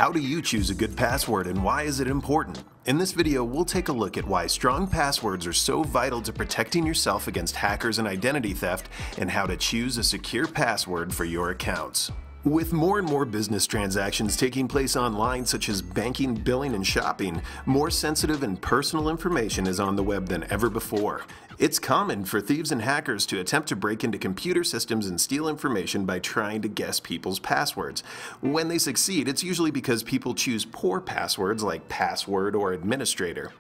How do you choose a good password and why is it important? In this video, we'll take a look at why strong passwords are so vital to protecting yourself against hackers and identity theft, and how to choose a secure password for your accounts. With more and more business transactions taking place online, such as banking, billing, and shopping, more sensitive and personal information is on the web than ever before. It's common for thieves and hackers to attempt to break into computer systems and steal information by trying to guess people's passwords. When they succeed, it's usually because people choose poor passwords like password or administrator.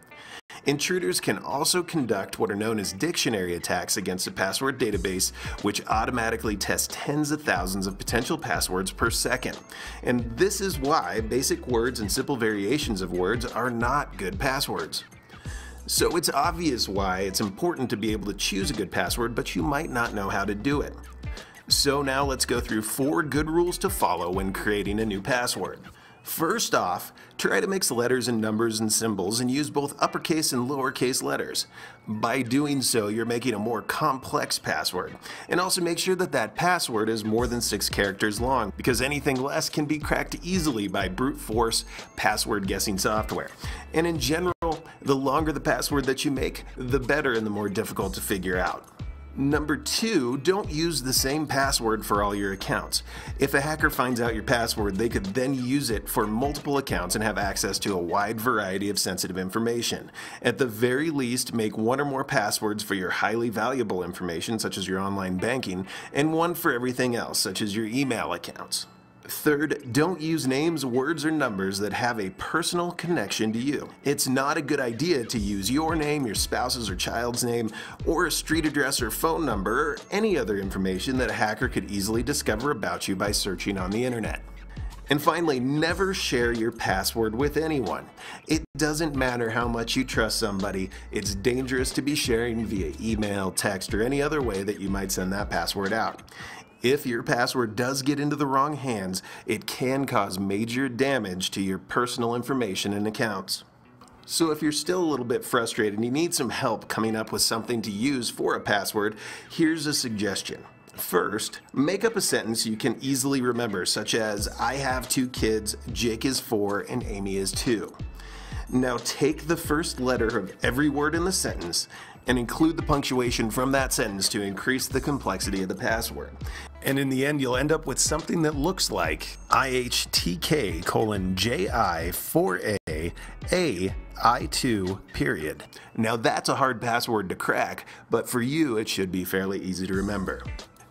Intruders can also conduct what are known as dictionary attacks against a password database, which automatically tests tens of thousands of potential passwords per second. And this is why basic words and simple variations of words are not good passwords. So it's obvious why it's important to be able to choose a good password, but you might not know how to do it. So now let's go through 4 good rules to follow when creating a new password. First off, try to mix letters and numbers and symbols and use both uppercase and lowercase letters. By doing so, you're making a more complex password. And also make sure that that password is more than 6 characters long, because anything less can be cracked easily by brute force password guessing software. And in general, the longer the password that you make, the better and the more difficult to figure out. Number 2, don't use the same password for all your accounts. If a hacker finds out your password, they could then use it for multiple accounts and have access to a wide variety of sensitive information. At the very least, make 1 or more passwords for your highly valuable information, such as your online banking, and 1 for everything else, such as your email accounts. Third, don't use names, words, or numbers that have a personal connection to you. It's not a good idea to use your name, your spouse's or child's name, or a street address or phone number, or any other information that a hacker could easily discover about you by searching on the internet. And finally, never share your password with anyone. It doesn't matter how much you trust somebody, it's dangerous to be sharing via email, text, or any other way that you might send that password out. If your password does get into the wrong hands, it can cause major damage to your personal information and accounts. So if you're still a little bit frustrated and you need some help coming up with something to use for a password, here's a suggestion. First, make up a sentence you can easily remember, such as, I have 2 kids, Jake is 4, and Amy is 2. Now take the first letter of every word in the sentence and include the punctuation from that sentence to increase the complexity of the password. And in the end, you'll end up with something that looks like IHTK:JI4AI2 period. Now that's a hard password to crack, but for you it should be fairly easy to remember.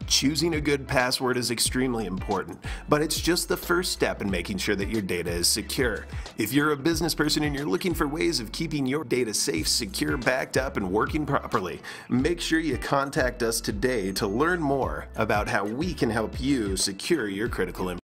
Choosing a good password is extremely important, but it's just the first step in making sure that your data is secure. If you're a business person and you're looking for ways of keeping your data safe, secure, backed up, and working properly, make sure you contact us today to learn more about how we can help you secure your critical information.